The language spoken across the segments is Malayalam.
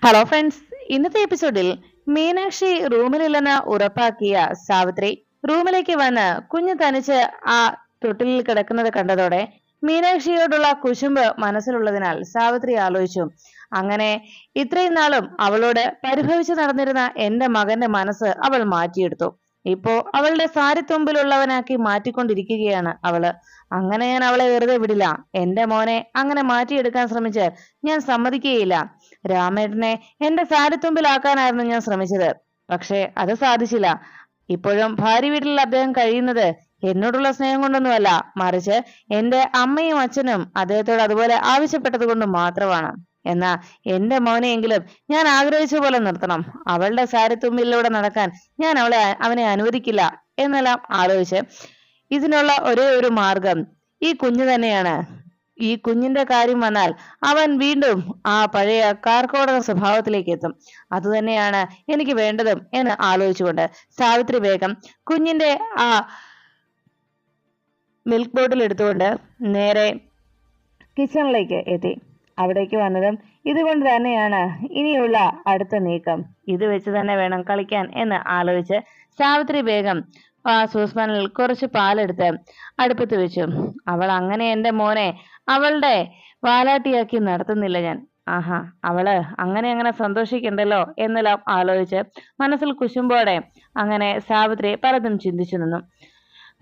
ഹലോ ഫ്രണ്ട്സ്, ഇന്നത്തെ എപ്പിസോഡിൽ മീനാക്ഷി റൂമിലില്ലെന്ന് ഉറപ്പാക്കിയ സാവിത്രി റൂമിലേക്ക് വന്ന് കുഞ്ഞ് തനിച്ച് ആ തൊട്ടിലിൽ കിടക്കുന്നത് കണ്ടതോടെ മീനാക്ഷിയോടുള്ള കുശുമ്പ് മനസ്സിലുള്ളതിനാൽ സാവിത്രി ആലോചിച്ചു, അങ്ങനെ ഇത്രയും നാളും അവളോട് പരിഭവിച്ചു നടന്നിരുന്ന എന്റെ മകന്റെ മനസ്സ് അവൾ മാറ്റിയെടുത്തു. ഇപ്പോ അവളുടെ സാരിത്തുമ്പിലുള്ളവനാക്കി മാറ്റിക്കൊണ്ടിരിക്കുകയാണ് അവള്. അങ്ങനെ ഞാൻ അവളെ വെറുതെ വിടില്ല. എന്റെ മോനെ അങ്ങനെ മാറ്റിയെടുക്കാൻ ശ്രമിച്ചാൽ ഞാൻ സമ്മതിക്കുകയില്ല. രാമേട്ടനെ എന്റെ സാരിത്തുമ്പിലാക്കാനായിരുന്നു ഞാൻ ശ്രമിച്ചത്. പക്ഷെ അത് സാധിച്ചില്ല. ഇപ്പോഴും ഭാര്യ വീട്ടിൽ അദ്ദേഹം കഴിയുന്നത് എന്നോടുള്ള സ്നേഹം കൊണ്ടൊന്നുമല്ല, മറിച്ച് എന്റെ അമ്മയും അച്ഛനും അദ്ദേഹത്തോട് അതുപോലെ ആവശ്യപ്പെട്ടത് കൊണ്ട് മാത്രമാണ്. എന്നാ എന്റെ മോനെയെങ്കിലും ഞാൻ ആഗ്രഹിച്ച പോലെ നിർത്തണം. അവളുടെ സാരിത്തുമ്പിലൂടെ നടക്കാൻ ഞാൻ അവനെ അനുവദിക്കില്ല എന്നെല്ലാം ആലോചിച്ച് ഇതിനുള്ള ഒരേ ഒരു മാർഗം ഈ കുഞ്ഞു തന്നെയാണ്. ഈ കുഞ്ഞിന്റെ കാര്യം വന്നാൽ അവൻ വീണ്ടും ആ പഴയ കാർക്കോടക സ്വഭാവത്തിലേക്ക് എത്തും. അതുതന്നെയാണ് എനിക്ക് വേണ്ടതും എന്ന് ആലോചിച്ചുകൊണ്ട് സാവിത്രി വേഗം കുഞ്ഞിന്റെ ആ മിൽക്ക് ബോട്ടിൽ എടുത്തുകൊണ്ട് നേരെ കിച്ചണിലേക്ക് എത്തി. അവിടേക്ക് വന്നതും ഇതുകൊണ്ട് തന്നെയാണ് ഇനിയുള്ള അടുത്ത നീക്കം. ഇത് വെച്ച് തന്നെ വേണം കളിക്കാൻ എന്ന് ആലോചിച്ച് സാവിത്രി വേഗം ആ സൂസ്പാനിൽ കുറച്ച് പാലെടുത്ത് അടുപ്പത്ത് വെച്ചു. അവൾ അങ്ങനെ എന്റെ മോനെ അവളുടെ വാലാട്ടിയാക്കി നടത്തുന്നില്ല ഞാൻ. ആഹാ, അവള് അങ്ങനെ സന്തോഷിക്കണ്ടല്ലോ എന്നെല്ലാം ആലോചിച്ച് മനസ്സിൽ കുശുമ്പോടെ അങ്ങനെ സാവിത്രി പലതും ചിന്തിച്ചു നിന്നു.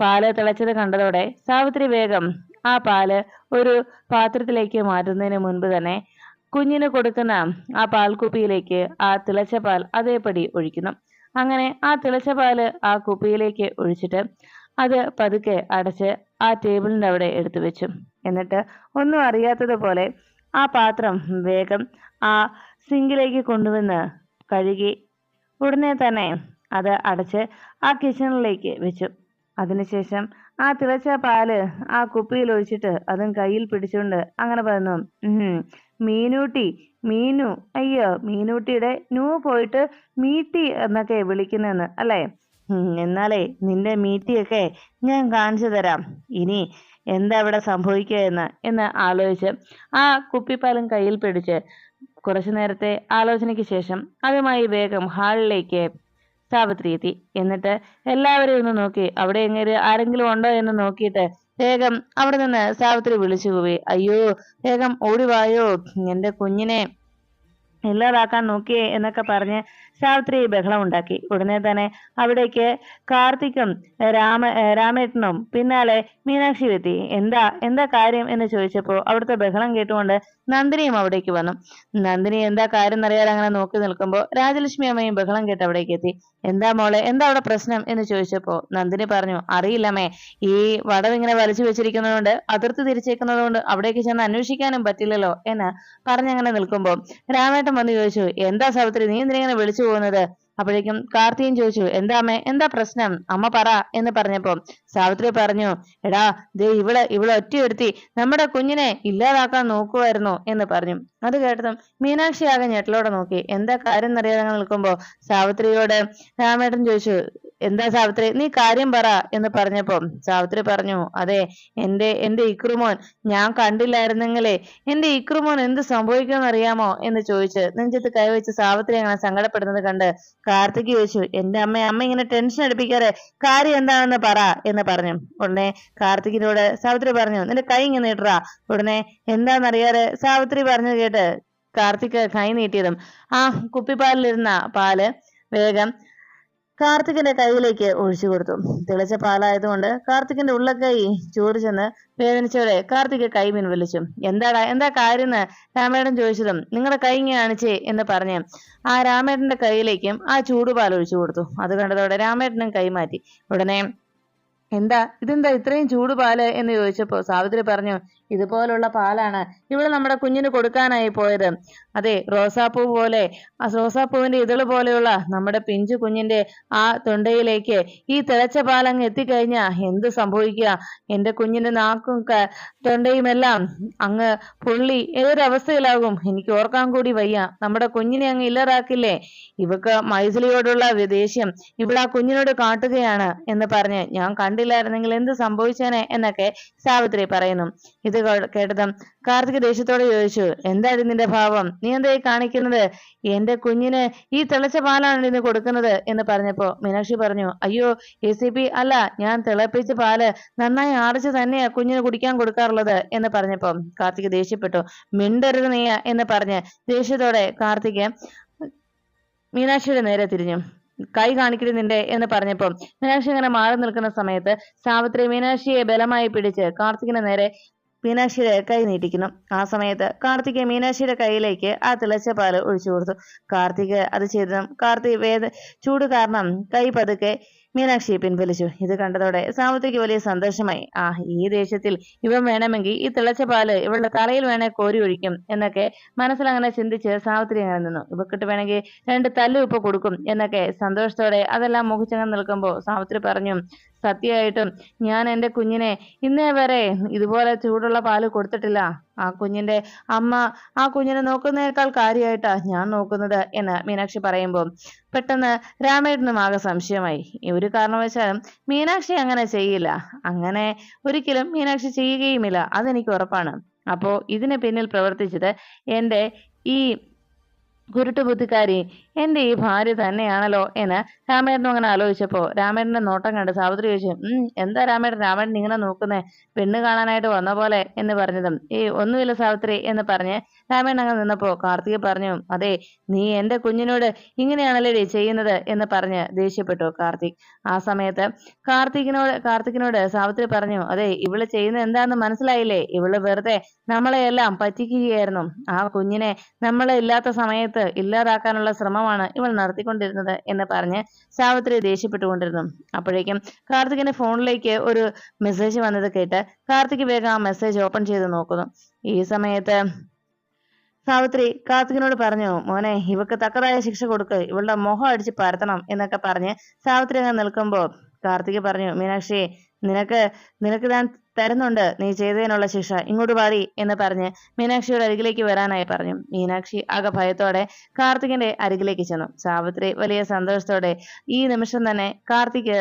പാല് തിളച്ചത് കണ്ടതോടെ സാവിത്രി വേഗം ആ പാല് ഒരു പാത്രത്തിലേക്ക് മാറ്റുന്നതിന് മുൻപ് തന്നെ കുഞ്ഞിന് കൊടുക്കുന്ന ആ പാൽക്കുപ്പിയിലേക്ക് ആ തിളച്ച പാൽ അതേപടി ഒഴിക്കുന്നു. അങ്ങനെ ആ തിളച്ച പാല് ആ കുപ്പിയിലേക്ക് ഒഴിച്ചിട്ട് അത് പതുക്കെ അടച്ച് ആ ടേബിളിന്റെ അവിടെ എടുത്തു വെച്ചു. എന്നിട്ട് ഒന്നും അറിയാത്തതുപോലെ ആ പാത്രം വേഗം ആ സിങ്കിലേക്ക് കൊണ്ടുവന്ന് കഴുകി ഉടനെ തന്നെ അത് അടച്ച് ആ കിച്ചണിലേക്ക് വെച്ചു. അതിനുശേഷം ആ തിളച്ച പാല് ആ കുപ്പിയിൽ ഒഴിച്ചിട്ട് അതും കയ്യിൽ പിടിച്ചുകൊണ്ട് അങ്ങനെ പറഞ്ഞു, മീനൂട്ടി, മീനു, അയ്യോ മീനൂട്ടിയുടെ നൂ പോയിട്ട് മീട്ടി എന്നൊക്കെ വിളിക്കുന്നെന്ന് അല്ലേ? എന്നാലേ നിന്റെ മീറ്റിയൊക്കെ ഞാൻ കാണിച്ചു തരാം. ഇനി എന്താ ഇവിടെ സംഭവിക്കുക എന്ന് ആലോചിച്ച് ആ കുപ്പിപ്പാലും കയ്യിൽ പിടിച്ച് കുറച്ചു നേരത്തെ ആലോചനയ്ക്ക് ശേഷം അതുമായി വേഗം ഹാളിലേക്ക് സാവിത്രി എത്തി. എന്നിട്ട് എല്ലാവരെയും ഒന്ന് നോക്കി അവിടെ എങ്ങനെ ആരെങ്കിലും ഉണ്ടോ എന്ന് നോക്കിയിട്ട് വേഗം അവിടെ നിന്ന് സാവിത്രി വിളിച്ചു പോയി, അയ്യോ വേഗം ഓടിവായോ, എന്റെ കുഞ്ഞിനെ ഇല്ലാതാക്കാൻ നോക്കിയേ എന്നൊക്കെ പറഞ്ഞ് സാവിത്രി ബഹളം ഉണ്ടാക്കി. ഉടനെ തന്നെ അവിടേക്ക് കാർത്തിക്കും രാമേട്ടനും പിന്നാലെ മീനാക്ഷി എത്തി. എന്താ കാര്യം എന്ന് ചോദിച്ചപ്പോൾ അവിടുത്തെ ബഹളം കേട്ടുകൊണ്ട് നന്ദിനിയും അവിടേക്ക് വന്നു. നന്ദിനി എന്താ കാര്യം എന്നറിയാതെ അങ്ങനെ നോക്കി നിൽക്കുമ്പോൾ രാജലക്ഷ്മി അമ്മയും ബഹളം കേട്ട് അവിടേക്ക് എത്തി. എന്താ മോളെ, എന്താ അവിടെ പ്രശ്നം എന്ന് ചോദിച്ചപ്പോ നന്ദിനി പറഞ്ഞു, അറിയില്ലമ്മേ, ഈ വടം ഇങ്ങനെ വലിച്ചു വെച്ചിരിക്കുന്നതുകൊണ്ട് അതിർത്തി തിരിച്ചേക്കുന്നത് കൊണ്ട് അവിടേക്ക് ചെന്ന് അന്വേഷിക്കാനും പറ്റില്ലല്ലോ എന്ന് പറഞ്ഞങ്ങനെ നിൽക്കുമ്പോ രാമേട്ടൻ വന്ന് ചോദിച്ചു, എന്താ സാവിത്രി നീ എന്തിനെ വിളിച്ചു പോകുന്നത്? അപ്പോഴേക്കും കാർത്തിയും ചോദിച്ചു, എന്താ അമ്മേ, എന്താ പ്രശ്നം, അമ്മ പറ എന്ന് പറഞ്ഞപ്പോ സാവിത്രി പറഞ്ഞു, എടാ ദേ ഇവളെ ഒറ്റയൊരുത്തി നമ്മുടെ കുഞ്ഞിനെ ഇല്ലാതാക്കാൻ നോക്കുമായിരുന്നു എന്ന് പറഞ്ഞു. അത് കേട്ടതും മീനാക്ഷി ആകെ ഞെട്ടലോടെ നോക്കി. എന്താ കാര്യം എന്നറിയാതെ നിൽക്കുമ്പോ സാവിത്രിയോട് രാമേട്ടൻ ചോദിച്ചു, എന്താ സാവിത്രി നീ കാര്യം പറ എന്ന് പറഞ്ഞപ്പോ സാവിത്രി പറഞ്ഞു, അതെ എന്റെ ഇക്രുമോൻ ഞാൻ കണ്ടില്ലായിരുന്നെങ്കിലേ എന്റെ ഇക്രുമോൻ എന്ത് സംഭവിക്കുമെന്ന് അറിയാമോ എന്ന് ചോദിച്ച് നെഞ്ചത്ത് കൈവച്ച് സാവിത്രി അങ്ങനെ സങ്കടപ്പെടുന്നത് കണ്ട് കാർത്തിക് ചോദിച്ചു, എന്റെ അമ്മ ഇങ്ങനെ ടെൻഷൻ അടുപ്പിക്കാതെ കാര്യം എന്താണെന്ന് പറ എന്ന് പറഞ്ഞു. ഉടനെ കാർത്തികിനോട് സാവിത്രി പറഞ്ഞു, നിന്റെ കൈ ഇങ്ങനെ നീട്ടറാ. ഉടനെ എന്താണെന്നറിയാതെ സാവിത്രി പറഞ്ഞത് കേട്ട് കാർത്തിക് കൈ നീട്ടിയതും ആ കുപ്പിപ്പാലിലിരുന്ന പാല് വേഗം കാർത്തികിന്റെ കൈയിലേക്ക് ഒഴിച്ചു കൊടുത്തു. തിളച്ച പാലായതുകൊണ്ട് കാർത്തികിന്റെ ഉള്ളക്കൈ ചൂട് ചെന്ന് വേദനിച്ചവരെ കാർത്തിക് കൈ പിൻവലിച്ചു. എന്താ കാര്യം എന്ന് രാമേട്ടൻ ചോദിച്ചതും നിങ്ങളുടെ കൈ ഇങ്ങനെ കാണിച്ചേ എന്ന് പറഞ്ഞ് ആ രാമേട്ടന്റെ കൈയിലേക്കും ആ ചൂടുപാൽ ഒഴിച്ചു കൊടുത്തു. അത് കണ്ടതോടെ രാമേട്ടനും കൈ മാറ്റി. ഉടനെ ഇതെന്താ ഇത്രയും ചൂട് പാല് എന്ന് ചോദിച്ചപ്പോ സാവിത്രി പറഞ്ഞു, ഇതുപോലുള്ള പാലാണ് ഇവിടെ നമ്മുടെ കുഞ്ഞിന് കൊടുക്കാനായി പോയത്. അതെ, റോസാപ്പൂ പോലെ ആ റോസാപ്പൂവിന്റെ ഇതള് പോലെയുള്ള നമ്മുടെ പിഞ്ചു കുഞ്ഞിന്റെ ആ തൊണ്ടയിലേക്ക് ഈ തിളച്ച പാലങ്ങ് എത്തിക്കഴിഞ്ഞാ എന്ത് സംഭവിക്കുക? എന്റെ കുഞ്ഞിന്റെ നാക്കും തൊണ്ടയുമെല്ലാം അങ്ങ് പൊള്ളി ഏതൊരവസ്ഥയിലാകും എനിക്ക് ഓർക്കാൻ കൂടി വയ്യ. നമ്മുടെ കുഞ്ഞിനെ അങ്ങ് ഇല്ലാതാക്കില്ലേ? ഇവക്ക് മൈഥിലിയോടുള്ള ദേഷ്യം ഇവളാ കുഞ്ഞിനോട് കാട്ടുകയാണ് എന്ന് പറഞ്ഞ് ഞാൻ കണ്ടില്ലായിരുന്നെങ്കിൽ എന്ത് സംഭവിച്ചേനെ എന്നൊക്കെ സാവിത്രി പറയുന്നു. ഇത് ഇത് കേട്ടതും കാർത്തിക് ദേഷ്യത്തോടെ ചോദിച്ചു, എന്താടി നിന്റെ ഭാവം? നീ എന്തായി കാണിക്കുന്നത്? എന്റെ കുഞ്ഞിന് ഈ തിളച്ച പാലാണ് ഇന്ന് കൊടുക്കുന്നത് എന്ന് പറഞ്ഞപ്പോ മീനാക്ഷി പറഞ്ഞു, അയ്യോ ACP, അല്ല, ഞാൻ തിളപ്പിച്ച പാല് നന്നായി ആറിച്ച് തന്നെയാ കുഞ്ഞിന് കുടിക്കാൻ കൊടുക്കാറുള്ളത് എന്ന് പറഞ്ഞപ്പോ കാർത്തിക് ദേഷ്യപ്പെട്ടു. മിണ്ടരുത് നീ എന്ന് പറഞ്ഞ് ദേഷ്യത്തോടെ കാർത്തിക് മീനാക്ഷിയുടെ നേരെ തിരിഞ്ഞു. കൈ കാണിക്കരുത് നിന്റെ എന്ന് പറഞ്ഞപ്പോ മീനാക്ഷി അങ്ങനെ മാറി നിൽക്കുന്ന സമയത്ത് സാവിത്രി മീനാക്ഷിയെ ബലമായി പിടിച്ച് കാർത്തികിന് നേരെ മീനാക്ഷിയുടെ കൈ നീട്ടിക്കുന്നു. ആ സമയത്ത് കാർത്തിക് മീനാക്ഷിയുടെ കൈയിലേക്ക് ആ തിളച്ച പാല് ഒഴിച്ചു കൊടുത്തു. കാർത്തിക് അത് ചെയ്തതും കാർത്തിക് ചൂട് കാരണം കൈ പതുക്കെ മീനാക്ഷി പിൻവലിച്ചു. ഇത് കണ്ടതോടെ സാവിത്രിക്ക് വലിയ സന്തോഷമായി. ഈ ദേഷ്യത്തിൽ ഇവൻ വേണമെങ്കിൽ ഈ തിളച്ച പാല് ഇവളുടെ തലയിൽ വേണേ കോരി ഒഴിക്കും എന്നൊക്കെ മനസ്സിലങ്ങനെ ചിന്തിച്ച് സാവിത്രി അങ്ങനെ നിന്നു. ഇവക്കിട്ട് വേണമെങ്കിൽ 2 തല്ല് ഉപ്പ് കൊടുക്കും എന്നൊക്കെ സന്തോഷത്തോടെ അതെല്ലാം മുഖിച്ചങ്ങനെ നിൽക്കുമ്പോൾ സാവിത്രി പറഞ്ഞു, സത്യമായിട്ടും ഞാൻ എൻ്റെ കുഞ്ഞിനെ ഇന്നേ വരെ ഇതുപോലെ ചൂടുള്ള പാല് കൊടുത്തിട്ടില്ല. ആ കുഞ്ഞിന്റെ അമ്മ ആ കുഞ്ഞിനെ നോക്കുന്നതിനേക്കാൾ കാര്യമായിട്ടാ ഞാൻ നോക്കുന്നത് എന്ന് മീനാക്ഷി പറയുമ്പോൾ പെട്ടെന്ന് രാമേട്ടനും ആകെ സംശയമായി. ഒരു കാരണവശാലും മീനാക്ഷി അങ്ങനെ ചെയ്യില്ല. അങ്ങനെ ഒരിക്കലും മീനാക്ഷി ചെയ്യുകയുമില്ല, അതെനിക്ക് ഉറപ്പാണ്. അപ്പോ ഇതിന് പിന്നിൽ പ്രവർത്തിച്ചത് എൻ്റെ ഈ കുരുട്ടുബുദ്ധിക്കാരി എന്റെ ഈ ഭാര്യ തന്നെയാണല്ലോ എന്ന് രാമേട്ടനും അങ്ങനെ ആലോചിച്ചപ്പോ രാമേട്ടന്റെ നോട്ടം കണ്ട് സാവിത്രി ചോദിച്ചു, എന്താ രാമേട്ടൻ ഇങ്ങനെ നോക്കുന്നേ? പെണ്ണ് കാണാനായിട്ട് വന്ന പോലെ എന്ന് പറഞ്ഞതും ഒന്നുമില്ല സാവിത്രി എന്ന് പറഞ്ഞ് രാമേട്ടൻ അങ്ങനെ നിന്നപ്പോ കാർത്തിക് പറഞ്ഞു, അതെ, നീ എന്റെ കുഞ്ഞിനോട് ഇങ്ങനെയാണല്ലേ ചെയ്യുന്നത് എന്ന് പറഞ്ഞ് ദേഷ്യപ്പെട്ടു കാർത്തിക്. ആ സമയത്ത് കാർത്തികിനോട് സാവിത്രി പറഞ്ഞു, അതെ, ഇവള് ചെയ്യുന്നത് എന്താണെന്ന് മനസ്സിലായില്ലേ? ഇവള് വെറുതെ നമ്മളെയെല്ലാം പറ്റിക്കുകയായിരുന്നു. ആ കുഞ്ഞിനെ നമ്മളെ ഇല്ലാത്ത സമയത്ത് ഇല്ലാതാക്കാനുള്ള ശ്രമമാണ് ഇവൾ നടത്തിക്കൊണ്ടിരുന്നത് എന്ന് പറഞ്ഞ് സാവിത്രി ദേഷ്യപ്പെട്ടുകൊണ്ടിരുന്നു. അപ്പോഴേക്കും കാർത്തികിന്റെ ഫോണിലേക്ക് ഒരു മെസ്സേജ് വന്നത് കേട്ട് കാർത്തിക് വേഗം ആ മെസ്സേജ് ഓപ്പൺ ചെയ്ത് നോക്കുന്നു. ഈ സമയത്ത് സാവിത്രി കാർത്തികിനോട് പറഞ്ഞു, മോനെ, ഇവക്ക് തക്കതായ ശിക്ഷ കൊടുക്ക്, ഇവളുടെ മുഖം അടിച്ച് പരത്തണം എന്നൊക്കെ പറഞ്ഞ് സാവിത്രി അങ്ങനെ നിൽക്കുമ്പോ കാർത്തിക് പറഞ്ഞു, മീനാക്ഷി, നിനക്ക് ഞാൻ തരുന്നുണ്ട് നീ ചെയ്തതിനുള്ള ശിക്ഷ, ഇങ്ങോട്ട് പാടി എന്ന് പറഞ്ഞ് മീനാക്ഷിയുടെ അരികിലേക്ക് വരാനായി പറഞ്ഞു. മീനാക്ഷി ആകെ ഭയത്തോടെ കാർത്തികിന്റെ അരികിലേക്ക് ചെന്നു. സാവിത്രി വലിയ സന്തോഷത്തോടെ ഈ നിമിഷം തന്നെ കാർത്തിക്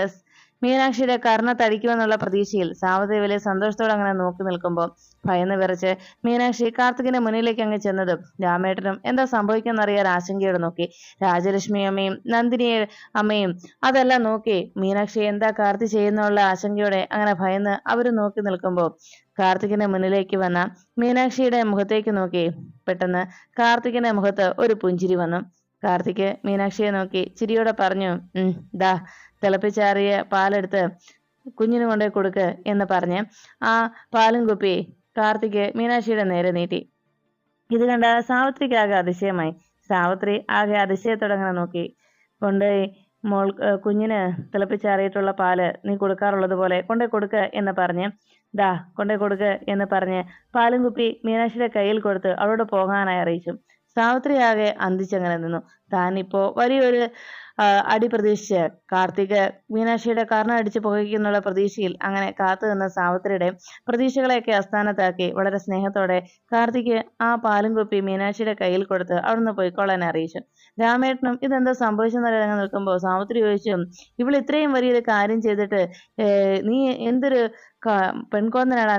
മീനാക്ഷിയുടെ കർണത്തടിക്കുമെന്നുള്ള പ്രതീക്ഷയിൽ സാവിത്രി വലിയ സന്തോഷത്തോടെ അങ്ങനെ നോക്കി നിൽക്കുമ്പോൾ ഭയന്ന് വിറച്ച് മീനാക്ഷി കാർത്തികിന്റെ മുന്നിലേക്ക് അങ്ങ് ചെന്നതും രാമേട്ടനും എന്താ സംഭവിക്കുന്നറിയാൻ ആശങ്കയോടെ നോക്കി. രാജലക്ഷ്മി അമ്മയും നന്ദിനി അമ്മയും അതെല്ലാം നോക്കി മീനാക്ഷി എന്താ കാർത്തി ചെയ്യുന്നുള്ള ആശങ്കയോടെ അങ്ങനെ ഭയന്ന് അവര് നോക്കി നിൽക്കുമ്പോൾ കാർത്തികിന്റെ മുന്നിലേക്ക് വന്ന മീനാക്ഷിയുടെ മുഖത്തേക്ക് നോക്കി പെട്ടെന്ന് കാർത്തികിന്റെ മുഖത്ത് ഒരു പുഞ്ചിരി വന്നു. കാർത്തിക് മീനാക്ഷിയെ നോക്കി ചിരിയോടെ പറഞ്ഞു, ദാ തിളപ്പിച്ചാറിയ പാലെടുത്ത് കുഞ്ഞിന് കൊണ്ടേ കൊടുക്ക് എന്ന് പറഞ്ഞ് ആ പാലും കുപ്പി കാർത്തിക് മീനാക്ഷിയുടെ നേരെ നീട്ടി. ഇത് കണ്ട സാവിത്രിക്ക് ആകെ അതിശയമായി. സാവിത്രി ആകെ അതിശയത്തോടെ അങ്ങനെ നോക്കി. കൊണ്ടുപോയി കുഞ്ഞിന് തിളപ്പിച്ചാറിയിട്ടുള്ള പാല് നീ കൊടുക്കാറുള്ളത് പോലെ കൊണ്ടേ കൊടുക്ക് എന്ന് പറഞ്ഞ് ദാ കൊണ്ടേ കൊടുക്ക് എന്ന് പറഞ്ഞ് പാലും കുപ്പി മീനാക്ഷിയുടെ കയ്യിൽ കൊടുത്ത് അവളോട് പോകാനായി അറിയിച്ചു. സാവിത്രി ആകെ അന്തിച്ചങ്ങനെ നിന്നു. താനിപ്പോ വലിയൊരു അടി പ്രതീക്ഷിച്ച് കാർത്തിക് മീനാക്ഷിയുടെ കർണം അടിച്ച് പുകയ്ക്കുന്നുള്ള പ്രതീക്ഷയിൽ അങ്ങനെ കാത്തു നിന്ന സാവിത്രിയുടെ പ്രതീക്ഷകളെയൊക്കെ അസ്ഥാനത്താക്കി വളരെ സ്നേഹത്തോടെ കാർത്തിക് ആ പാലും കുപ്പി മീനാക്ഷിയുടെ കയ്യിൽ കൊടുത്ത് അവിടുന്ന് പോയിക്കോളാൻ അറിയിച്ചു. രാമേട്ടനും ഇതെന്താ സംഭവിച്ചെന്നറിയാൻ നിൽക്കുമ്പോൾ സാവിത്രി ചോദിച്ചു, ഇവൾ ഇത്രയും വലിയൊരു കാര്യം ചെയ്തിട്ട് നീ എന്തൊരു പെൺകോന്നനാടാ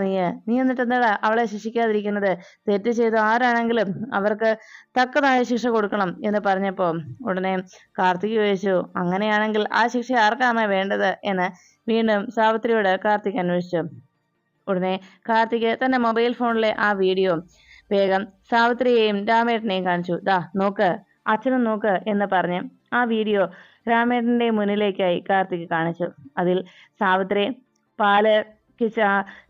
നീ എന്നിട്ട് എന്താടാ അവളെ ശിക്ഷിക്കാതിരിക്കുന്നത്? തെറ്റ് ചെയ്ത ആരാണെങ്കിലും അവർക്ക് തക്കതായ ശിക്ഷ കൊടുക്കണം എന്ന് പറഞ്ഞപ്പോ ഉടനെ കാർത്തിക് ചോദിച്ചു, അങ്ങനെയാണെങ്കിൽ ആ ശിക്ഷ ആർക്കാണ് വേണ്ടത് എന്ന് വീണ്ടും സാവിത്രിയോട് കാർത്തിക് അന്വേഷിച്ചു. ഉടനെ കാർത്തിക് തന്റെ മൊബൈൽ ഫോണിലെ ആ വീഡിയോ വേഗം സാവിത്രിയെയും രാമേട്ടനെയും കാണിച്ചു. ദാ നോക്ക്, അച്ഛനും നോക്ക് എന്ന് പറഞ്ഞ് ആ വീഡിയോ രാമേട്ടന്റെ മുന്നിലേക്കായി കാർത്തിക് കാണിച്ചു. അതിൽ സാവിത്രി പാല്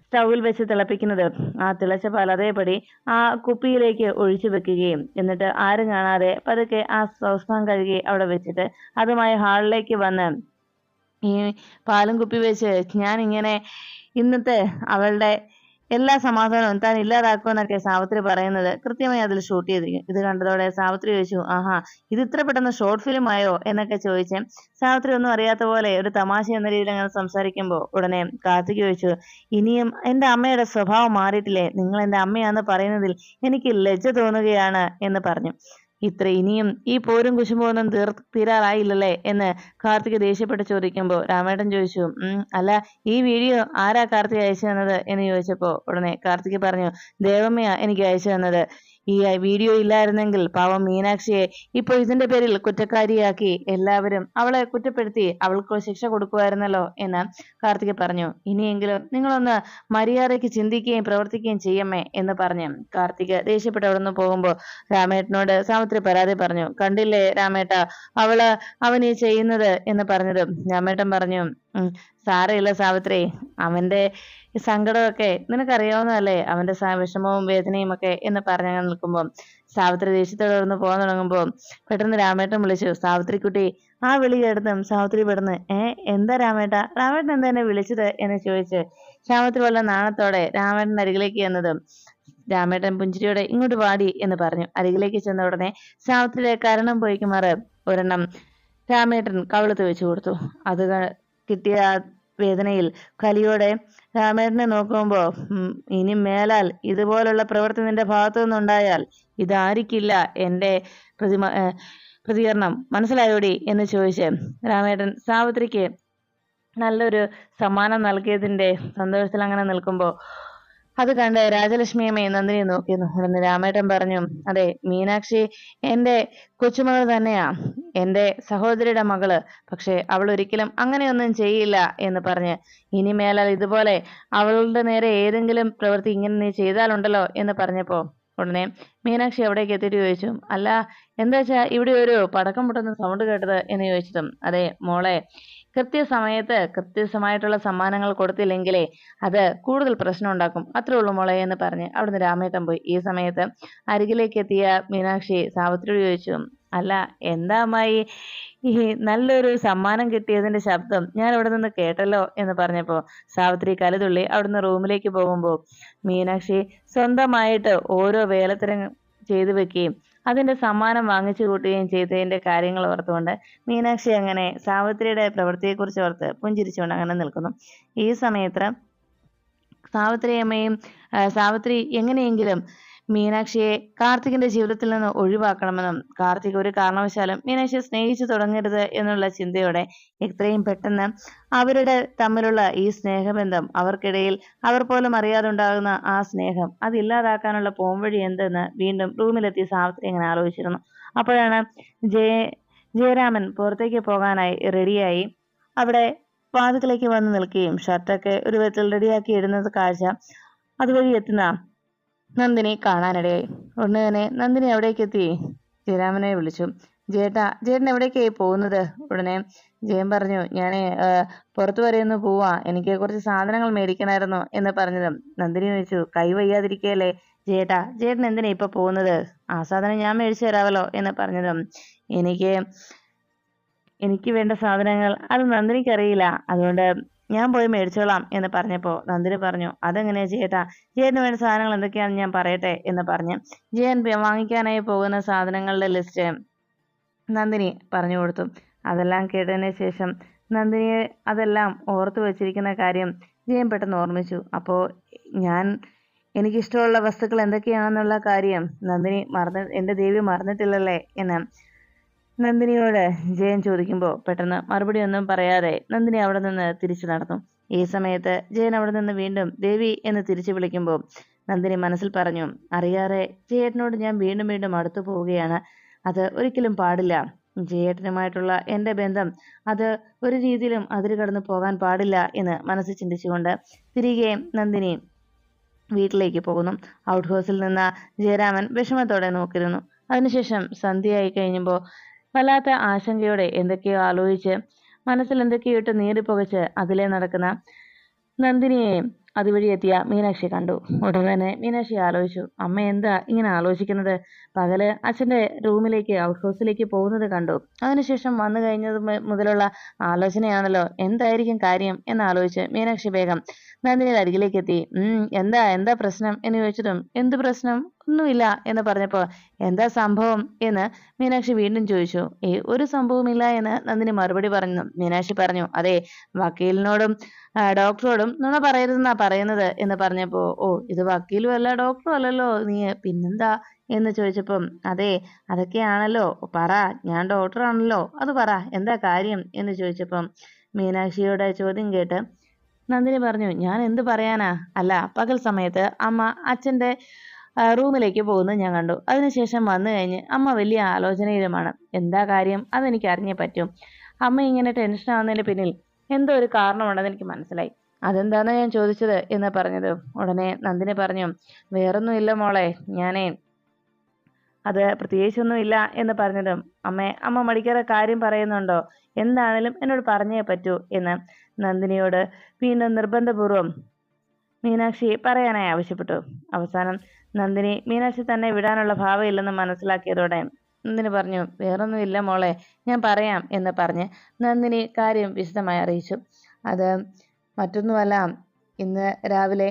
സ്റ്റൗവിൽ വെച്ച് തിളപ്പിക്കുന്നത് ആ തിളച്ച പാൽ അതേപടി ആ കുപ്പിയിലേക്ക് ഒഴിച്ചു വെക്കുകയും എന്നിട്ട് ആരും കാണാതെ പതുക്കെ ആ സോസ്പാൻ കഴുകി അവിടെ വെച്ചിട്ട് അതുമായി ഹാളിലേക്ക് വന്ന് ഈ പാലും കുപ്പി വെച്ച് ഞാൻ ഇങ്ങനെ ഇന്നത്തെ അവളുടെ എല്ലാ സമാധാനവും താൻ ഇല്ലാതാക്കുമെന്നൊക്കെ സാവിത്രി പറയുന്നത് കൃത്യമായി അതിൽ ഷൂട്ട് ചെയ്തിരിക്കും. ഇത് കണ്ടതോടെ സാവിത്രി ചോദിച്ചു, ആഹാ, ഇത് ഇത്ര പെട്ടെന്ന് ഷോർട്ട് ഫിലിം ആയോ എന്നൊക്കെ ചോദിച്ച് സാവിത്രി ഒന്നും അറിയാത്ത പോലെ ഒരു തമാശ എന്ന രീതിയിൽ അങ്ങനെ സംസാരിക്കുമ്പോൾ ഉടനെ കാർത്തിക് ചോദിച്ചു, ഇനിയും എന്റെ അമ്മയുടെ സ്വഭാവം മാറിയിട്ടില്ലേ? നിങ്ങൾ എന്റെ അമ്മയാന്ന് പറയുന്നതിൽ എനിക്ക് ലജ്ജ തോന്നുകയാണ് എന്ന് പറഞ്ഞു. ഇനിയും ഈ പോരും കുശുമ്പൊന്നും തീരാറായില്ലല്ലേ എന്ന് കാർത്തിക് ദേഷ്യപ്പെട്ട് ചോദിക്കുമ്പോൾ രാമേട്ടൻ ചോദിച്ചു, അല്ല, ഈ വീഡിയോ ആരാ കാർത്തിക് അയച്ചു തന്നത് എന്ന് ചോദിച്ചപ്പോ ഉടനെ കാർത്തിക് പറഞ്ഞു, ദേവമ്മയാ എനിക്ക് അയച്ചു തന്നത്. ഈ വീഡിയോ ഇല്ലായിരുന്നെങ്കിൽ പാവം മീനാക്ഷിയെ ഇപ്പോൾ ഇതിന്റെ പേരിൽ കുറ്റക്കാരിയാക്കി എല്ലാവരും അവളെ കുറ്റപ്പെടുത്തി അവൾക്ക് ശിക്ഷ കൊടുക്കുമായിരുന്നല്ലോ എന്ന് കാർത്തിക് പറഞ്ഞു. ഇനിയെങ്കിലും നിങ്ങളൊന്ന് മര്യാദയ്ക്ക് ചിന്തിക്കുകയും പ്രവർത്തിക്കുകയും ചെയ്യമ്മേ എന്ന് പറഞ്ഞ് കാർത്തിക് ദേഷ്യപ്പെട്ട് അവിടെ നിന്ന് പോകുമ്പോൾ രാമേട്ടനോട് സാവിത്രി പരാതി പറഞ്ഞു. കണ്ടില്ലേ രാമേട്ട, അവൻ ഈ ചെയ്യുന്നത് എന്ന് പറഞ്ഞതും രാമേട്ടൻ പറഞ്ഞു, സാരമില്ല സാവിത്രി, അവന്റെ സങ്കടമൊക്കെ നിനക്കറിയാവുന്നതല്ലേ, അവന്റെ വിഷമവും വേദനയും ഒക്കെ എന്ന് പറഞ്ഞു നിൽക്കുമ്പോൾ സാവിത്രി ദേഷ്യത്തോടെ ഒന്ന് പോകാൻ തുടങ്ങുമ്പോൾ പെട്ടെന്ന് രാമേട്ടൻ വിളിച്ചു, സാവിത്രിക്കുട്ടി. ആ വിളി കേട്ടതും സാവിത്രി പെടുന്നു, എന്താ രാമേട്ടൻ എന്താ എന്നെ വിളിച്ചത് എന്ന് ചോദിച്ച് സാവിത്രി വല്ല നാണത്തോടെ രാമേട്ടന്റെ അരികിലേക്ക് ചെന്നതും രാമേട്ടൻ പുഞ്ചിരിയോടെ ഇങ്ങോട്ട് പാടി എന്ന് പറഞ്ഞു. അരികിലേക്ക് ചെന്ന ഉടനെ സാവിത്രിയുടെ കരണം പോയിക്കുമാറ് ഒരെണ്ണം രാമേട്ടൻ കവിളത്ത് വെച്ചു കൊടുത്തു. അത് കിട്ടിയ വേദനയിൽ കലിയോടെ രാമേട്ടനെ നോക്കുമ്പോ, ഇനി മേലാൽ ഇതുപോലുള്ള പ്രവൃത്തി നിന്റെ ഭാഗത്തു നിന്നുണ്ടായാൽ ഇതായിരിക്കില്ല എന്റെ പ്രതികരണം, മനസ്സിലായോടി എന്ന് ചോദിച്ച് രാമേട്ടൻ സാവിത്രിക്ക് നല്ലൊരു സമ്മാനം നൽകിയതിന്റെ സന്തോഷത്തിൽ അങ്ങനെ നിൽക്കുമ്പോ അത് കണ്ട് രാജലക്ഷ്മിയമ്മയെ നന്ദിനി നോക്കിയിരുന്നു. ഉടനെ രാമേട്ടൻ പറഞ്ഞു, അതെ, മീനാക്ഷി എന്റെ കൊച്ചുമകൾ തന്നെയാ, എന്റെ സഹോദരിയുടെ മകള്. പക്ഷെ അവൾ ഒരിക്കലും അങ്ങനെയൊന്നും ചെയ്യില്ല എന്ന് പറഞ്ഞ് ഇനി മേലാൽ ഇതുപോലെ അവളുടെ നേരെ ഏതെങ്കിലും പ്രവൃത്തി ഇങ്ങനെ നീ ചെയ്താലുണ്ടല്ലോ എന്ന് പറഞ്ഞപ്പോ ഉടനെ മീനാക്ഷി അവിടേക്ക് എത്തിയിട്ട് ചോദിച്ചു, അല്ല, എന്താ വെച്ചാ ഇവിടെ ഒരു പടക്കം പൊട്ടുന്ന സൗണ്ട് കേട്ടത് എന്ന് ചോദിച്ചതും, അതെ മോളെ, കൃത്യസമയത്ത് കൃത്യമായിട്ടുള്ള സമ്മാനങ്ങൾ കൊടുത്തില്ലെങ്കിലേ അത് കൂടുതൽ പ്രശ്നം ഉണ്ടാക്കും, അത്രേ ഉള്ളൂ മോളെ എന്ന് പറഞ്ഞ് അവിടുന്ന് രാമേട്ടൻ പോയി. ഈ സമയത്ത് അരികിലേക്ക് എത്തിയ മീനാക്ഷി സാവിത്രിയോട് ചോദിച്ചു, അല്ല, എന്താ അമ്മായി ഈ നല്ലൊരു സമ്മാനം കിട്ടിയതിന്റെ ശബ്ദം ഞാൻ ഇവിടെ നിന്ന് കേട്ടല്ലോ എന്ന് പറഞ്ഞപ്പോ സാവിത്രി കലതുള്ളി അവിടുന്ന് റൂമിലേക്ക് പോകുമ്പോ മീനാക്ഷി സ്വന്തമായിട്ട് ഓരോ വേലത്തരം ചെയ്തു വെക്കുകയും അതിന്റെ സമ്മാനം വാങ്ങിച്ചു കൂട്ടുകയും ചെയ്തതിന്റെ കാര്യങ്ങൾ ഓർത്തുകൊണ്ട് മീനാക്ഷി അങ്ങനെ സാവിത്രിയുടെ പ്രവൃത്തിയെക്കുറിച്ച് ഓർത്ത് പുഞ്ചിരിച്ചുകൊണ്ട് അങ്ങനെ നിൽക്കുന്നു. ഈ സമയത്ത് സാവിത്രി എങ്ങനെയെങ്കിലും മീനാക്ഷിയെ കാർത്തികിന്റെ ജീവിതത്തിൽ നിന്ന് ഒഴിവാക്കണമെന്നും കാർത്തിക് ഒരു കാരണവശാലും മീനാക്ഷിയെ സ്നേഹിച്ചു തുടങ്ങരുത് എന്നുള്ള ചിന്തയോടെ എത്രയും പെട്ടെന്ന് അവരുടെ തമ്മിലുള്ള ഈ സ്നേഹബന്ധം, അവർക്കിടയിൽ അവർ പോലും അറിയാതെ ഉണ്ടാകുന്ന ആ സ്നേഹം അതില്ലാതാക്കാനുള്ള പോംവഴി എന്തെന്ന് വീണ്ടും റൂമിലെത്തി സാവിത്രി ഇങ്ങനെ ആലോചിച്ചിരുന്നു. അപ്പോഴാണ് ജയരാമൻ പുറത്തേക്ക് പോകാനായി റെഡിയായി അവിടെ വാതിക്കലേക്ക് വന്ന് നിൽക്കുകയും ഷർട്ടൊക്കെ ഒരു വിധത്തിൽ റെഡിയാക്കി ഇടുന്നത് കാഴ്ച അതുവഴി എത്തുന്ന നന്ദിനി കാണാനിടയായി. ഉടനെ തന്നെ നന്ദിനി അവിടേക്ക് എത്തി ജയരാമനെ വിളിച്ചു, ചേട്ടൻ എവിടേക്കായി പോകുന്നത്? ഉടനെ ജയൻ പറഞ്ഞു, ഞാനേ പുറത്തു വരെ ഒന്ന് പോവാ, എനിക്ക് കുറച്ച് സാധനങ്ങൾ മേടിക്കണമായിരുന്നു എന്ന് പറഞ്ഞതും നന്ദിനി ചോദിച്ചു, കൈ വയ്യാതിരിക്കല്ലേ ചേട്ടൻ എന്തിനാ ഇപ്പൊ പോകുന്നത്? ആ സാധനം ഞാൻ മേടിച്ചു തരാമല്ലോ എന്ന് പറഞ്ഞതും എനിക്ക് വേണ്ട സാധനങ്ങൾ അത് നന്ദിനിക്ക് അറിയില്ല, അതുകൊണ്ട് ഞാൻ പോയി മേടിച്ചോളാം എന്ന് പറഞ്ഞപ്പോ നന്ദിനി പറഞ്ഞു, അതെങ്ങനെയാ ചേട്ടന് വേണ്ട സാധനങ്ങൾ എന്തൊക്കെയാണെന്ന് ഞാൻ പറയട്ടെ എന്ന് പറഞ്ഞ് ജയൻ വാങ്ങിക്കാനായി പോകുന്ന സാധനങ്ങളുടെ ലിസ്റ്റ് നന്ദിനി പറഞ്ഞു കൊടുത്തു. അതെല്ലാം കേട്ടതിന് ശേഷം നന്ദിനിയെ അതെല്ലാം ഓർത്തു വെച്ചിരിക്കുന്ന കാര്യം ജയൻ പെട്ടെന്ന് ഓർമ്മിച്ചു. അപ്പോ എനിക്കിഷ്ടമുള്ള വസ്തുക്കൾ എന്തൊക്കെയാണെന്നുള്ള കാര്യം എന്റെ ദേവി മറന്നിട്ടില്ലല്ലേ എന്ന് നന്ദിനിയോട് ജയൻ ചോദിക്കുമ്പോൾ പെട്ടെന്ന് മറുപടി ഒന്നും പറയാതെ നന്ദിനി അവിടെ നിന്ന് തിരിച്ചു നടന്നു. ഈ സമയത്ത് ജയൻ അവിടെ നിന്ന് വീണ്ടും ദേവി എന്ന് തിരിച്ചു വിളിക്കുമ്പോൾ നന്ദിനി മനസ്സിൽ പറഞ്ഞു, അറിയാതെ ജയേട്ടനോട് ഞാൻ വീണ്ടും വീണ്ടും അടുത്തു പോവുകയാണ്, അത് ഒരിക്കലും പാടില്ല. ജയേട്ടനുമായിട്ടുള്ള എൻ്റെ ബന്ധം അത് ഒരു രീതിയിലും അതിര് കടന്നു പോകാൻ പാടില്ല എന്ന് മനസ്സിൽ ചിന്തിച്ചുകൊണ്ട് തിരികെ നന്ദിനി വീട്ടിലേക്ക് പോകുന്നു. ഔട്ട് ഹൗസിൽ നിന്ന് ജയരാമൻ വിഷമത്തോടെ നോക്കിയിരുന്നു. അതിനുശേഷം സന്ധ്യയായി കഴിഞ്ഞപ്പോൾ വല്ലാത്ത ആശങ്കയോടെ എന്തൊക്കെയോ ആലോചിച്ച് മനസ്സിൽ എന്തൊക്കെയോ ഇട്ട് നീറിപ്പുകച്ച് അതിലെ നടക്കുന്ന നന്ദിനിയെ അതുവഴി എത്തിയ മീനാക്ഷി കണ്ടു. ഉടൻ തന്നെ മീനാക്ഷി ആലോചിച്ചു, അമ്മ എന്താ ഇങ്ങനെ ആലോചിക്കുന്നത്? പകല് അച്ഛൻ്റെ റൂമിലേക്ക് ഔട്ട് ഹൗസിലേക്ക് പോകുന്നത് കണ്ടു, അതിനുശേഷം വന്നു കഴിഞ്ഞത് മുതലുള്ള ആലോചനയാണല്ലോ, എന്തായിരിക്കും കാര്യം എന്നാലോചിച്ച് മീനാക്ഷി വേഗം നന്ദിനിയുടെ അരികിലേക്ക് എത്തി. എന്താ പ്രശ്നം എന്ന് ചോദിച്ചതും എന്ത് പ്രശ്നം? ഒന്നുമില്ല എന്ന് പറഞ്ഞപ്പോ എന്താ സംഭവം എന്ന് മീനാക്ഷി വീണ്ടും ചോദിച്ചു. ഒരു സംഭവമില്ല എന്ന് നന്ദിനി മറുപടി പറഞ്ഞു. മീനാക്ഷി പറഞ്ഞു, അതെ, വക്കീലിനോടും ഡോക്ടറോടും നുണ പറയരുതെന്നാ പറയുന്നത് എന്ന് പറഞ്ഞപ്പോ, ഇത് വക്കീലും അല്ല ഡോക്ടറും അല്ലല്ലോ നീ, പിന്നെന്താ എന്ന് ചോദിച്ചപ്പം അതെ അതൊക്കെയാണല്ലോ പറ, ഞാൻ ഡോക്ടറാണല്ലോ, അത് പറ എന്താ കാര്യം എന്ന് ചോദിച്ചപ്പം മീനാക്ഷിയുടെ ചോദ്യം കേട്ട് നന്ദിനി പറഞ്ഞു ഞാൻ എന്ത് പറയാനാ, അല്ല പകൽ സമയത്ത് അമ്മ അച്ഛന്റെ റൂമിലേക്ക് പോകുന്നത് ഞാൻ കണ്ടു. അതിനുശേഷം വന്നു കഴിഞ്ഞ് അമ്മ വലിയ ആലോചനയിലുമാണ്. എന്താ കാര്യം അതെനിക്ക് അറിഞ്ഞേ പറ്റും. അമ്മ ഇങ്ങനെ ടെൻഷൻ ആവുന്നതിന് പിന്നിൽ എന്തോ ഒരു കാരണമുണ്ടെന്ന് എനിക്ക് മനസ്സിലായി. അതെന്താന്നാ ഞാൻ ചോദിച്ചത് എന്ന് പറഞ്ഞത്. ഉടനെ നന്ദിനി പറഞ്ഞു വേറൊന്നും ഇല്ല മോളെ, ഞാനേ അത് പ്രത്യേകിച്ചൊന്നും ഇല്ല എന്ന് പറഞ്ഞതും അമ്മ മടിക്കാതെ കാര്യം പറയുന്നുണ്ടോ, എന്താണേലും എന്നോട് പറഞ്ഞേ പറ്റൂ എന്ന് നന്ദിനിയോട് വീണ്ടും നിർബന്ധപൂർവം മീനാക്ഷി പറയാനായി ആവശ്യപ്പെട്ടു. അവസാനം നന്ദിനി മീനാക്ഷി തന്നെ വിടാനുള്ള ഭാവമില്ലെന്ന് മനസ്സിലാക്കിയതോടെ നന്ദിനി പറഞ്ഞു വേറൊന്നും ഇല്ല മോളെ, ഞാൻ പറയാം എന്ന് പറഞ്ഞ് നന്ദിനി കാര്യം വിശദമായി അറിയിച്ചു. അത് മറ്റൊന്നുമല്ല, ഇന്ന് രാവിലെ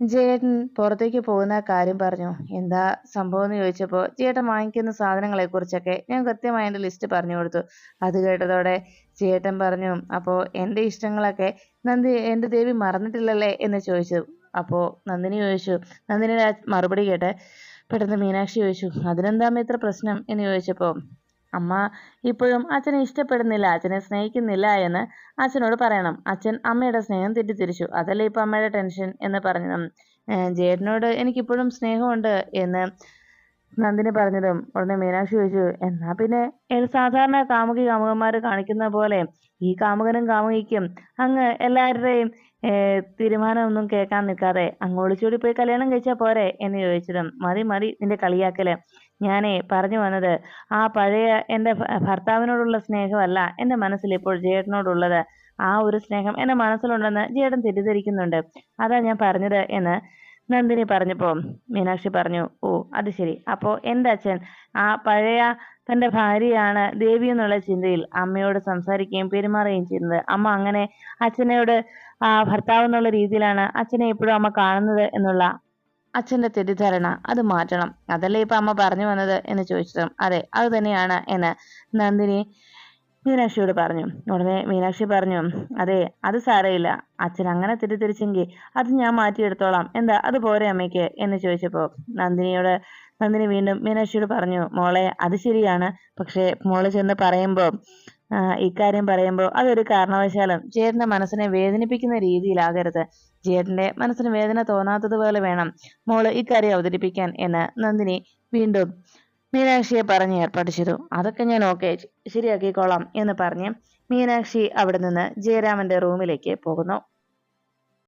ജയേട്ടൻ പുറത്തേക്ക് പോകുന്ന കാര്യം പറഞ്ഞു. എന്താ സംഭവം എന്ന് ചോദിച്ചപ്പോൾ ചേട്ടൻ വാങ്ങിക്കുന്ന സാധനങ്ങളെ കുറിച്ചൊക്കെ ഞാൻ കൃത്യമായി എൻ്റെ ലിസ്റ്റ് പറഞ്ഞു കൊടുത്തു. അത് കേട്ടതോടെ ചേട്ടൻ പറഞ്ഞു അപ്പോൾ എൻ്റെ ഇഷ്ടങ്ങളൊക്കെ എൻ്റെ ദേവി മറന്നിട്ടില്ലല്ലേ എന്ന് ചോദിച്ചു. അപ്പോൾ നന്ദിനി ചോദിച്ചു. നന്ദിനിയുടെ മറുപടി കേട്ട് പെട്ടെന്ന് മീനാക്ഷി ചോദിച്ചു അതിനെന്താ ഇത്ര പ്രശ്നം എന്ന് ചോദിച്ചപ്പോൾ അമ്മ ഇപ്പോഴും അച്ഛനെ ഇഷ്ടപ്പെടുന്നില്ല, അച്ഛനെ സ്നേഹിക്കുന്നില്ല എന്ന് അച്ഛനോട് പറയണം. അച്ഛൻ അമ്മയുടെ സ്നേഹം തെറ്റിദ്ധരിച്ചു, അതല്ലേ ഇപ്പൊ അമ്മയുടെ ടെൻഷൻ എന്ന് പറഞ്ഞു. ജേട്ടനോട് എനിക്കിപ്പോഴും സ്നേഹമുണ്ട് എന്ന് നന്ദിനി പറഞ്ഞതും ഉടനെ മീനാക്ഷി ചോദിച്ചു എന്നാ പിന്നെ സാധാരണ കാമുകന്മാര് കാണിക്കുന്ന പോലെ ഈ കാമുകനും കാമുകിക്കും അങ്ങ് എല്ലാവരുടെയും തീരുമാനമൊന്നും കേൾക്കാൻ നിൽക്കാതെ അങ്ങ് ഒളിച്ചോടി പോയി കല്യാണം കഴിച്ചാൽ പോരെ എന്ന് ചോദിച്ചതും മതി മതി നിന്റെ കളിയാക്കല്, ഞാനേ പറഞ്ഞു വന്നത് ആ പഴയ എൻ്റെ ഭർത്താവിനോടുള്ള സ്നേഹമല്ല എൻ്റെ മനസ്സിൽ ഇപ്പോൾ ജേട്ടനോടുള്ളത്, ആ ഒരു സ്നേഹം എൻ്റെ മനസ്സിലുണ്ടെന്ന് ജേട്ടൻ തെറ്റിദ്ധരിക്കുന്നുണ്ട്, അതാ ഞാൻ പറഞ്ഞത് എന്ന് നന്ദിനി പറഞ്ഞപ്പോ മീനാക്ഷി പറഞ്ഞു ഓ അത് ശരി, അപ്പോ എൻ്റെ അച്ഛൻ ആ പഴയ തൻ്റെ ഭാര്യയാണ് ദേവി എന്നുള്ള ചിന്തയിൽ അമ്മയോട് സംസാരിക്കുകയും പെരുമാറുകയും ചെയ്യുന്നത്. അമ്മ അങ്ങനെ അച്ഛനോട് ഭർത്താവ് എന്നുള്ള രീതിയിലാണ് അച്ഛനെ എപ്പോഴും അമ്മ കാണുന്നത് എന്നുള്ള അച്ഛന്റെ തെറ്റിദ്ധാരണ അത് മാറ്റണം, അതല്ലേ ഇപ്പൊ അമ്മ പറഞ്ഞു വന്നത് എന്ന് ചോദിച്ചതും അതെ അത് തന്നെയാണ് എന്ന് നന്ദിനി മീനാക്ഷിയോട് പറഞ്ഞു. ഉടനെ മീനാക്ഷി പറഞ്ഞു അതെ അത് സാരമില്ല, അച്ഛൻ അങ്ങനെ തെറ്റിദ്ധരിച്ചെങ്കിൽ അത് ഞാൻ മാറ്റിയെടുത്തോളാം, എന്താ അത് പോരെ അമ്മയ്ക്ക് എന്ന് ചോദിച്ചപ്പോ നന്ദിനി വീണ്ടും മീനാക്ഷിയോട് പറഞ്ഞു മോളെ അത് ശരിയാണ്, പക്ഷെ മോള് ചെന്ന് പറയുമ്പോ ഇക്കാര്യം പറയുമ്പോൾ അതൊരു കാരണവശാലും ചേട്ടന്റെ മനസ്സിനെ വേദനിപ്പിക്കുന്ന രീതിയിലാകരുത്, ചേട്ടന്റെ മനസ്സിന് വേദന തോന്നാത്തതുപോലെ വേണം മോള് ഇക്കാര്യം അവതരിപ്പിക്കാൻ എന്ന് നന്ദിനി വീണ്ടും മീനാക്ഷിയെ പറഞ്ഞ് ഏർപ്പാട് ചെയ്തു. അതൊക്കെ ഞാൻ ഓക്കെ ശരിയാക്കിക്കോളാം എന്ന് പറഞ്ഞ് മീനാക്ഷി അവിടെ നിന്ന് ജയരാമന്റെ റൂമിലേക്ക് പോകുന്നു.